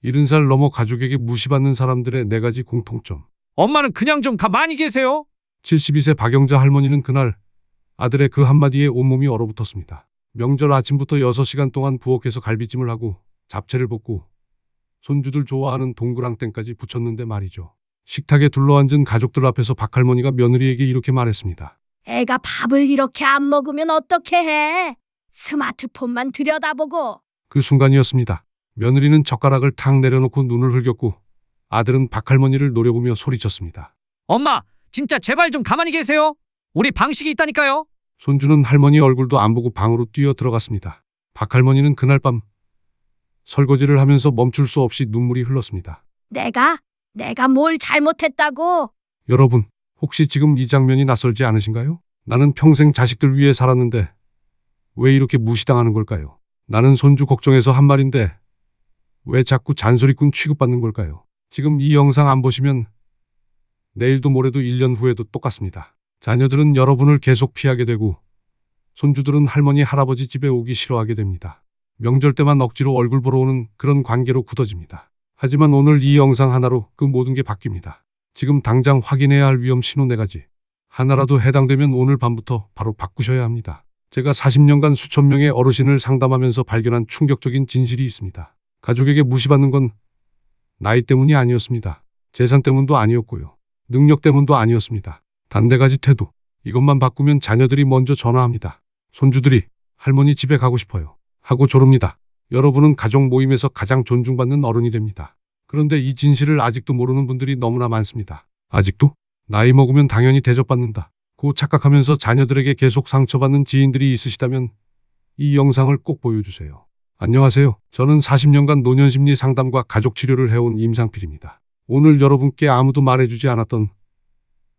70살 넘어 가족에게 무시받는 사람들의 네 가지 공통점. 엄마는 그냥 좀 가만히 계세요. 72세 박영자 할머니는 그날 아들의 그 한마디에 온몸이 얼어붙었습니다. 명절 아침부터 6시간 동안 부엌에서 갈비찜을 하고 잡채를 볶고 손주들 좋아하는 동그랑땡까지 부쳤는데 말이죠. 식탁에 둘러앉은 가족들 앞에서 박할머니가 며느리에게 이렇게 말했습니다. 애가 밥을 이렇게 안 먹으면 어떻게 해? 스마트폰만 들여다보고. 그 순간이었습니다. 며느리는 젓가락을 탁 내려놓고 눈을 흘겼고 아들은 박할머니를 노려보며 소리쳤습니다. 엄마, 진짜 제발 좀 가만히 계세요. 우리 방식이 있다니까요. 손주는 할머니 얼굴도 안 보고 방으로 뛰어 들어갔습니다. 박할머니는 그날 밤 설거지를 하면서 멈출 수 없이 눈물이 흘렀습니다. 내가 뭘 잘못했다고? 여러분, 혹시 지금 이 장면이 낯설지 않으신가요? 나는 평생 자식들 위해 살았는데 왜 이렇게 무시당하는 걸까요? 나는 손주 걱정해서 한 말인데 왜 자꾸 잔소리꾼 취급받는 걸까요? 지금 이 영상 안 보시면 내일도 모레도 1년 후에도 똑같습니다. 자녀들은 여러분을 계속 피하게 되고 손주들은 할머니, 할아버지 집에 오기 싫어하게 됩니다. 명절 때만 억지로 얼굴 보러 오는 그런 관계로 굳어집니다. 하지만 오늘 이 영상 하나로 그 모든 게 바뀝니다. 지금 당장 확인해야 할 위험 신호 4가지. 하나라도 해당되면 오늘 밤부터 바로 바꾸셔야 합니다. 제가 40년간 수천 명의 어르신을 상담하면서 발견한 충격적인 진실이 있습니다. 가족에게 무시받는 건 나이 때문이 아니었습니다. 재산 때문도 아니었고요. 능력 때문도 아니었습니다. 단 4가지 태도. 이것만 바꾸면 자녀들이 먼저 전화합니다. 손주들이 할머니 집에 가고 싶어요 하고 조릅니다. 여러분은 가족 모임에서 가장 존중받는 어른이 됩니다. 그런데 이 진실을 아직도 모르는 분들이 너무나 많습니다. 아직도 나이 먹으면 당연히 대접받는다 고 착각하면서 자녀들에게 계속 상처받는 지인들이 있으시다면 이 영상을 꼭 보여주세요. 안녕하세요. 저는 40년간 노년심리 상담과 가족치료를 해온 임상필입니다. 오늘 여러분께 아무도 말해주지 않았던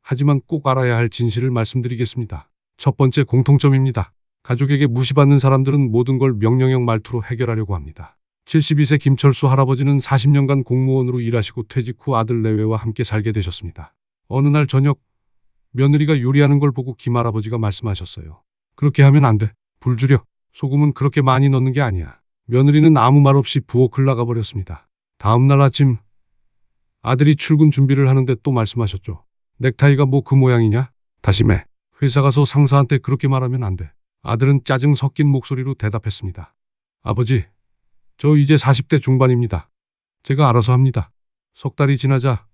하지만 꼭 알아야 할 진실을 말씀드리겠습니다. 첫 번째 공통점입니다. 가족에게 무시받는 사람들은 모든 걸 명령형 말투로 해결하려고 합니다. 72세 김철수 할아버지는 40년간 공무원으로 일하시고 퇴직 후 아들 내외와 함께 살게 되셨습니다. 어느 날 저녁 며느리가 요리하는 걸 보고 김할아버지가 말씀하셨어요. 그렇게 하면 안 돼. 불 줄여. 소금은 그렇게 많이 넣는 게 아니야. 며느리는 아무 말 없이 부엌을 나가버렸습니다. 다음 날 아침 아들이 출근 준비를 하는데 또 말씀하셨죠. 넥타이가 뭐 그 모양이냐? 다시매. 회사 가서 상사한테 그렇게 말하면 안 돼. 아들은 짜증 섞인 목소리로 대답했습니다. 아버지, 저 이제 40대 중반입니다. 제가 알아서 합니다. 석 달이 지나자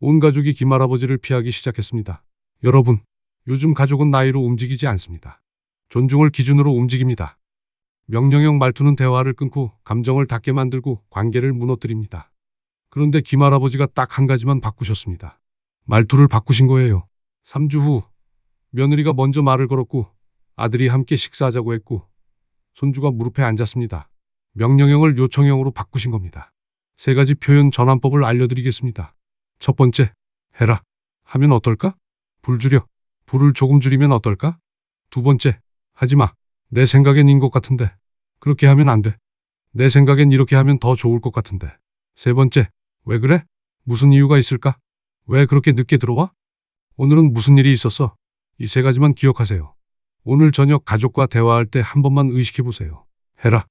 온 가족이 김할아버지를 피하기 시작했습니다. 여러분, 요즘 가족은 나이로 움직이지 않습니다. 존중을 기준으로 움직입니다. 명령형 말투는 대화를 끊고 감정을 닿게 만들고 관계를 무너뜨립니다. 그런데 김할아버지가 딱 한 가지만 바꾸셨습니다. 말투를 바꾸신 거예요. 3주 후 며느리가 먼저 말을 걸었고 아들이 함께 식사하자고 했고 손주가 무릎에 앉았습니다. 명령형을 요청형으로 바꾸신 겁니다. 3가지 표현 전환법을 알려드리겠습니다. 첫 번째, 해라 하면 어떨까? 불 줄여. 불을 조금 줄이면 어떨까? 두 번째, 하지마. 내 생각엔 인 것 같은데. 그렇게 하면 안 돼. 내 생각엔 이렇게 하면 더 좋을 것 같은데. 세 번째, 왜 그래? 무슨 이유가 있을까? 왜 그렇게 늦게 들어와? 오늘은 무슨 일이 있었어? 이 3가지만 기억하세요. 오늘 저녁 가족과 대화할 때 한 번만 의식해 보세요. 해라가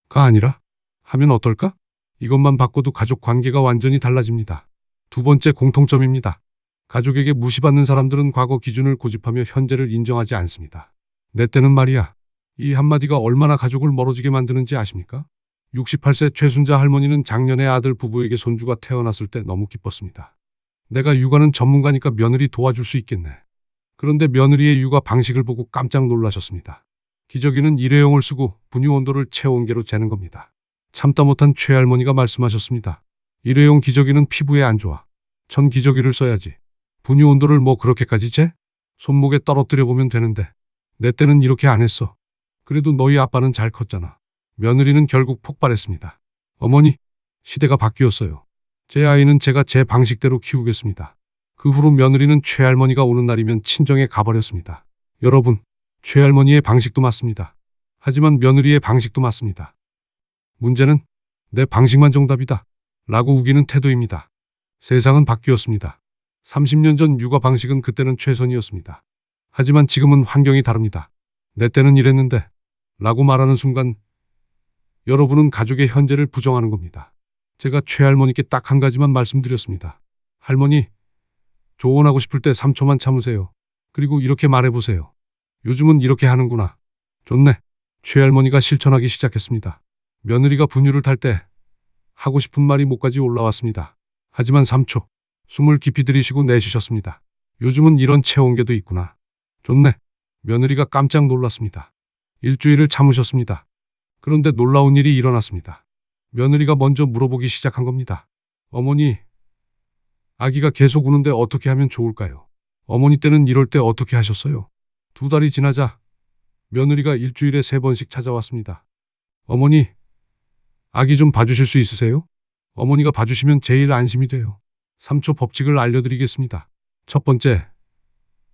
아니라 하면 어떨까? 이것만 바꿔도 가족 관계가 완전히 달라집니다. 두 번째 공통점입니다. 가족에게 무시받는 사람들은 과거 기준을 고집하며 현재를 인정하지 않습니다. 내 때는 말이야. 이 한마디가 얼마나 가족을 멀어지게 만드는지 아십니까? 68세 최순자 할머니는 작년에 아들 부부에게 손주가 태어났을 때 너무 기뻤습니다. 내가 육아는 전문가니까 며느리 도와줄 수 있겠네. 그런데 며느리의 육아 방식을 보고 깜짝 놀라셨습니다. 기저귀는 일회용을 쓰고 분유 온도를 체온계로 재는 겁니다. 참다 못한 최할머니가 말씀하셨습니다. 일회용 기저귀는 피부에 안 좋아. 천 기저귀를 써야지. 분유 온도를 뭐 그렇게까지 재? 손목에 떨어뜨려 보면 되는데. 내 때는 이렇게 안 했어. 그래도 너희 아빠는 잘 컸잖아. 며느리는 결국 폭발했습니다. 어머니, 시대가 바뀌었어요. 제 아이는 제가 제 방식대로 키우겠습니다. 그 후로 며느리는 최할머니가 오는 날이면 친정에 가버렸습니다. 여러분, 최할머니의 방식도 맞습니다. 하지만 며느리의 방식도 맞습니다. 문제는 내 방식만 정답이다 라고 우기는 태도입니다. 세상은 바뀌었습니다. 30년 전 육아 방식은 그때는 최선이었습니다. 하지만 지금은 환경이 다릅니다. 내 때는 이랬는데 라고 말하는 순간 여러분은 가족의 현재를 부정하는 겁니다. 제가 최할머니께 딱 한 가지만 말씀드렸습니다. 할머니, 조언하고 싶을 때 3초만 참으세요. 그리고 이렇게 말해보세요. 요즘은 이렇게 하는구나. 좋네. 최할머니가 실천하기 시작했습니다. 며느리가 분유를 탈 때 하고 싶은 말이 목까지 올라왔습니다. 하지만 3초. 숨을 깊이 들이쉬고 내쉬셨습니다. 요즘은 이런 체온계도 있구나. 좋네. 며느리가 깜짝 놀랐습니다. 일주일을 참으셨습니다. 그런데 놀라운 일이 일어났습니다. 며느리가 먼저 물어보기 시작한 겁니다. 어머니, 아기가 계속 우는데 어떻게 하면 좋을까요? 어머니 때는 이럴 때 어떻게 하셨어요? 2달이 지나자 며느리가 일주일에 3번씩 찾아왔습니다. 어머니, 아기 좀 봐주실 수 있으세요? 어머니가 봐주시면 제일 안심이 돼요. 3초 법칙을 알려드리겠습니다. 첫 번째,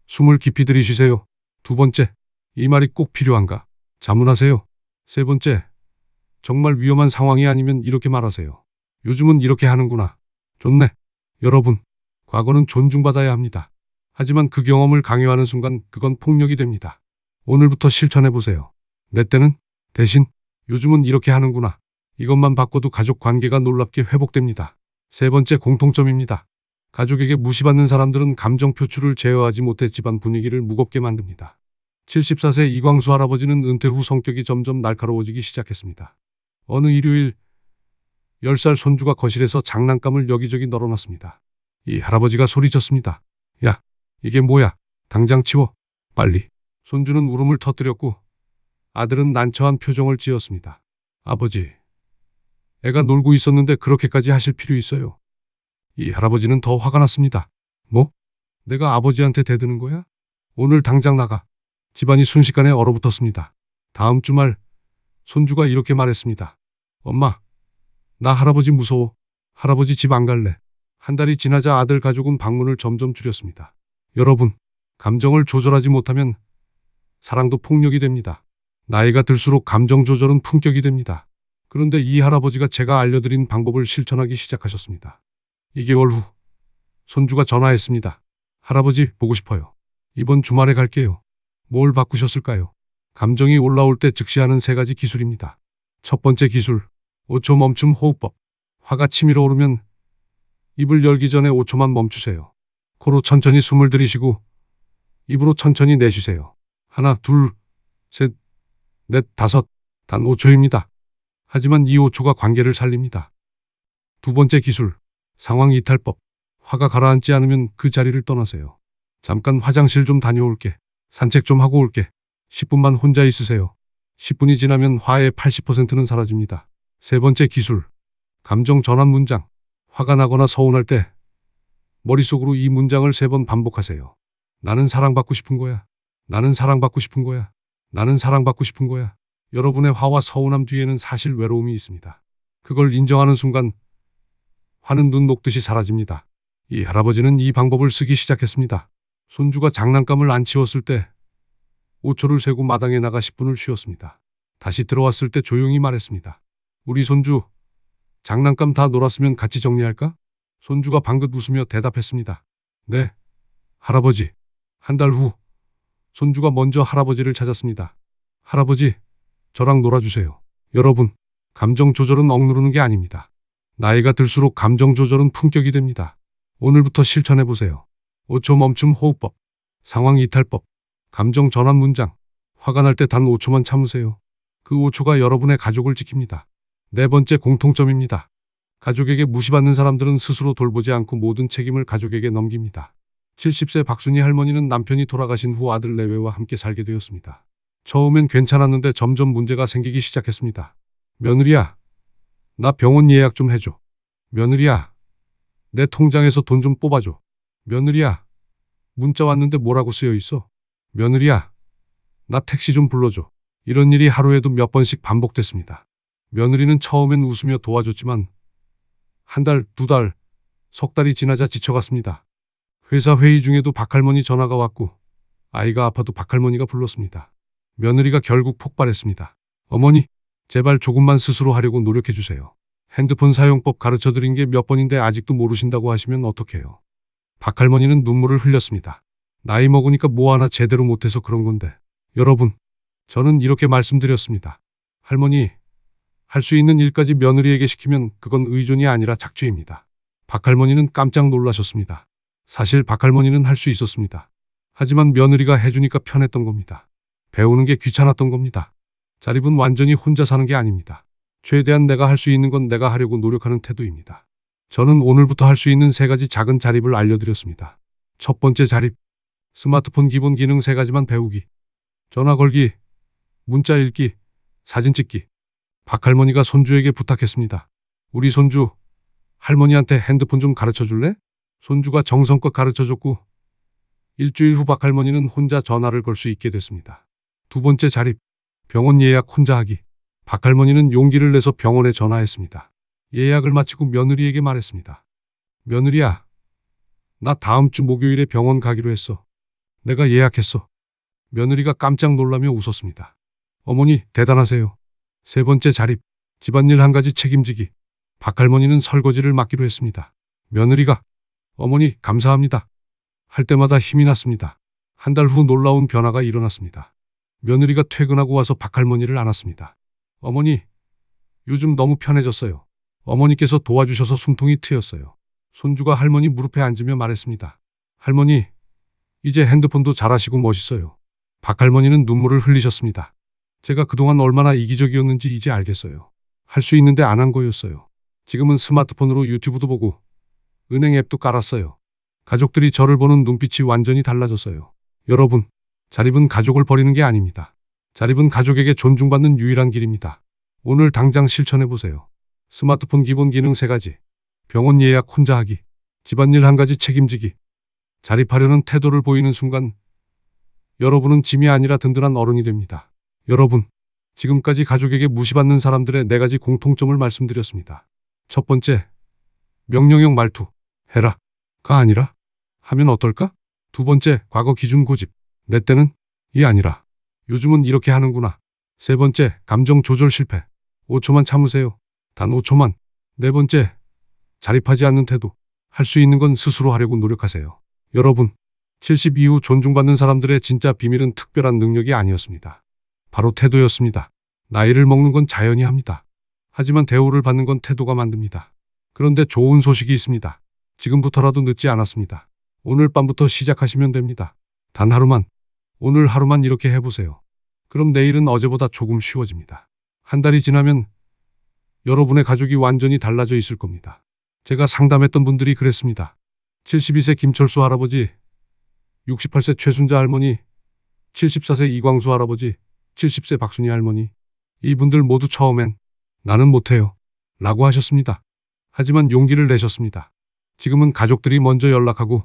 숨을 깊이 들이쉬세요. 2번째, 이 말이 꼭 필요한가? 자문하세요. 3번째, 정말 위험한 상황이 아니면 이렇게 말하세요. 요즘은 이렇게 하는구나. 좋네. 여러분, 과거는 존중받아야 합니다. 하지만 그 경험을 강요하는 순간 그건 폭력이 됩니다. 오늘부터 실천해보세요. 내 때는 대신 요즘은 이렇게 하는구나. 이것만 바꿔도 가족 관계가 놀랍게 회복됩니다. 3번째 공통점입니다. 가족에게 무시받는 사람들은 감정 표출을 제어하지 못해 집안 분위기를 무겁게 만듭니다. 74세 이광수 할아버지는 은퇴 후 성격이 점점 날카로워지기 시작했습니다. 어느 일요일 10살 손주가 거실에서 장난감을 여기저기 널어놨습니다. 이 할아버지가 소리쳤습니다. 야, 이게 뭐야? 당장 치워. 빨리. 손주는 울음을 터뜨렸고 아들은 난처한 표정을 지었습니다. 아버지, 애가 놀고 있었는데 그렇게까지 하실 필요 있어요? 이 할아버지는 더 화가 났습니다. 뭐? 내가 아버지한테 대드는 거야? 오늘 당장 나가. 집안이 순식간에 얼어붙었습니다. 다음 주말 손주가 이렇게 말했습니다. 엄마, 나 할아버지 무서워. 할아버지 집 안 갈래. 한 달이 지나자 아들 가족은 방문을 점점 줄였습니다. 여러분, 감정을 조절하지 못하면 사랑도 폭력이 됩니다. 나이가 들수록 감정 조절은 품격이 됩니다. 그런데 이 할아버지가 제가 알려드린 방법을 실천하기 시작하셨습니다. 2개월 후 손주가 전화했습니다. 할아버지 보고 싶어요. 이번 주말에 갈게요. 뭘 바꾸셨을까요? 감정이 올라올 때 즉시 하는 3가지 기술입니다. 첫 번째 기술, 5초 멈춤 호흡법. 화가 치밀어 오르면 입을 열기 전에 5초만 멈추세요. 코로 천천히 숨을 들이쉬고 입으로 천천히 내쉬세요. 하나, 둘, 셋, 넷, 다섯. 단 5초입니다. 하지만 이 5초가 관계를 살립니다. 2번째 기술, 상황 이탈법. 화가 가라앉지 않으면 그 자리를 떠나세요. 잠깐 화장실 좀 다녀올게. 산책 좀 하고 올게. 10분만 혼자 있으세요. 10분이 지나면 화의 80%는 사라집니다. 3번째 기술, 감정 전환 문장. 화가 나거나 서운할 때 머릿속으로 이 문장을 3번 반복하세요. 나는 사랑받고 싶은 거야. 나는 사랑받고 싶은 거야. 나는 사랑받고 싶은 거야. 여러분의 화와 서운함 뒤에는 사실 외로움이 있습니다. 그걸 인정하는 순간 화는 눈 녹듯이 사라집니다. 이 할아버지는 이 방법을 쓰기 시작했습니다. 손주가 장난감을 안 치웠을 때 5초를 세고 마당에 나가 10분을 쉬었습니다. 다시 들어왔을 때 조용히 말했습니다. 우리 손주, 장난감 다 놀았으면 같이 정리할까? 손주가 방긋 웃으며 대답했습니다. 네, 할아버지. 한 달 후 손주가 먼저 할아버지를 찾았습니다. 할아버지, 저랑 놀아주세요. 여러분, 감정 조절은 억누르는 게 아닙니다. 나이가 들수록 감정 조절은 품격이 됩니다. 오늘부터 실천해보세요. 5초 멈춤 호흡법, 상황 이탈법, 감정 전환 문장. 화가 날 때 단 5초만 참으세요. 그 5초가 여러분의 가족을 지킵니다. 4번째 공통점입니다. 가족에게 무시받는 사람들은 스스로 돌보지 않고 모든 책임을 가족에게 넘깁니다. 70세 박순희 할머니는 남편이 돌아가신 후 아들 내외와 함께 살게 되었습니다. 처음엔 괜찮았는데 점점 문제가 생기기 시작했습니다. 며느리야, 나 병원 예약 좀 해줘. 며느리야, 내 통장에서 돈 좀 뽑아줘. 며느리야, 문자 왔는데 뭐라고 쓰여 있어? 며느리야, 나 택시 좀 불러줘. 이런 일이 하루에도 몇 번씩 반복됐습니다. 며느리는 처음엔 웃으며 도와줬지만 한 달, 2달, 석 달이 지나자 지쳐갔습니다. 회사 회의 중에도 박할머니 전화가 왔고 아이가 아파도 박할머니가 불렀습니다. 며느리가 결국 폭발했습니다. 어머니, 제발 조금만 스스로 하려고 노력해 주세요. 핸드폰 사용법 가르쳐 드린 게 몇 번인데 아직도 모르신다고 하시면 어떡해요. 박할머니는 눈물을 흘렸습니다. 나이 먹으니까 뭐 하나 제대로 못해서 그런 건데. 여러분, 저는 이렇게 말씀드렸습니다. 할머니, 할 수 있는 일까지 며느리에게 시키면 그건 의존이 아니라 착취입니다. 박할머니는 깜짝 놀라셨습니다. 사실 박할머니는 할 수 있었습니다. 하지만 며느리가 해주니까 편했던 겁니다. 배우는 게 귀찮았던 겁니다. 자립은 완전히 혼자 사는 게 아닙니다. 최대한 내가 할 수 있는 건 내가 하려고 노력하는 태도입니다. 저는 오늘부터 할 수 있는 3가지 작은 자립을 알려드렸습니다. 첫 번째 자립. 스마트폰 기본 기능 3가지만 배우기. 전화 걸기, 문자 읽기, 사진 찍기. 박할머니가 손주에게 부탁했습니다. 우리 손주, 할머니한테 핸드폰 좀 가르쳐 줄래? 손주가 정성껏 가르쳐 줬고, 일주일 후 박할머니는 혼자 전화를 걸 수 있게 됐습니다. 두 번째 자립. 병원 예약 혼자 하기. 박할머니는 용기를 내서 병원에 전화했습니다. 예약을 마치고 며느리에게 말했습니다. 며느리야, 나 다음 주 목요일에 병원 가기로 했어. 내가 예약했어. 며느리가 깜짝 놀라며 웃었습니다. 어머니, 대단하세요. 세 번째 자립. 집안일 1가지 책임지기. 박할머니는 설거지를 맡기로 했습니다. 며느리가 어머니, 감사합니다. 할 때마다 힘이 났습니다. 한 달 후 놀라운 변화가 일어났습니다. 며느리가 퇴근하고 와서 박할머니를 안았습니다. 어머니, 요즘 너무 편해졌어요. 어머니께서 도와주셔서 숨통이 트였어요. 손주가 할머니 무릎에 앉으며 말했습니다. 할머니, 이제 핸드폰도 잘하시고 멋있어요. 박할머니는 눈물을 흘리셨습니다. 제가 그동안 얼마나 이기적이었는지 이제 알겠어요. 할 수 있는데 안 한 거였어요. 지금은 스마트폰으로 유튜브도 보고 은행 앱도 깔았어요. 가족들이 저를 보는 눈빛이 완전히 달라졌어요. 여러분, 자립은 가족을 버리는 게 아닙니다. 자립은 가족에게 존중받는 유일한 길입니다. 오늘 당장 실천해보세요. 스마트폰 기본 기능 3가지. 병원 예약 혼자 하기. 집안일 1가지 책임지기. 자립하려는 태도를 보이는 순간 여러분은 짐이 아니라 든든한 어른이 됩니다. 여러분, 지금까지 가족에게 무시받는 사람들의 4가지 공통점을 말씀드렸습니다. 첫 번째, 명령형 말투. 해라가 아니라 하면 어떨까? 두 번째, 과거 기준 고집. 내 때는 이 아니라 요즘은 이렇게 하는구나. 세 번째, 감정 조절 실패. 5초만 참으세요. 단 5초만. 네 번째, 자립하지 않는 태도. 할 수 있는 건 스스로 하려고 노력하세요. 여러분, 70 이후 존중받는 사람들의 진짜 비밀은 특별한 능력이 아니었습니다. 바로 태도였습니다. 나이를 먹는 건 자연히 합니다. 하지만 대우를 받는 건 태도가 만듭니다. 그런데 좋은 소식이 있습니다. 지금부터라도 늦지 않았습니다. 오늘 밤부터 시작하시면 됩니다. 단 하루만, 오늘 하루만 이렇게 해보세요. 그럼 내일은 어제보다 조금 쉬워집니다. 한 달이 지나면 여러분의 가족이 완전히 달라져 있을 겁니다. 제가 상담했던 분들이 그랬습니다. 72세 김철수 할아버지, 68세 최순자 할머니, 74세 이광수 할아버지, 70세 박순희 할머니. 이분들 모두 처음엔 나는 못해요 라고 하셨습니다. 하지만 용기를 내셨습니다. 지금은 가족들이 먼저 연락하고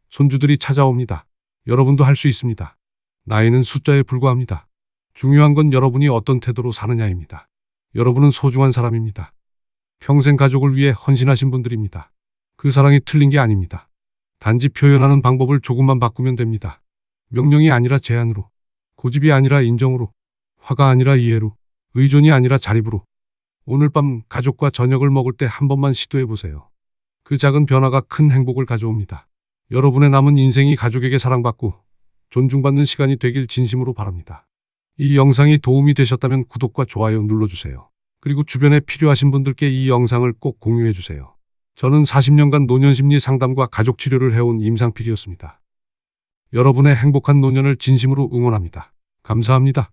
손주들이 찾아옵니다. 여러분도 할 수 있습니다. 나이는 숫자에 불과합니다. 중요한 건 여러분이 어떤 태도로 사느냐입니다. 여러분은 소중한 사람입니다. 평생 가족을 위해 헌신하신 분들입니다. 그 사랑이 틀린 게 아닙니다. 단지 표현하는 방법을 조금만 바꾸면 됩니다. 명령이 아니라 제안으로, 고집이 아니라 인정으로, 화가 아니라 이해로, 의존이 아니라 자립으로. 오늘 밤 가족과 저녁을 먹을 때 한 번만 시도해 보세요. 그 작은 변화가 큰 행복을 가져옵니다. 여러분의 남은 인생이 가족에게 사랑받고 존중받는 시간이 되길 진심으로 바랍니다. 이 영상이 도움이 되셨다면 구독과 좋아요 눌러주세요. 그리고 주변에 필요하신 분들께 이 영상을 꼭 공유해 주세요. 저는 40년간 노년심리 상담과 가족 치료를 해온 임상필이었습니다. 여러분의 행복한 노년을 진심으로 응원합니다. 감사합니다.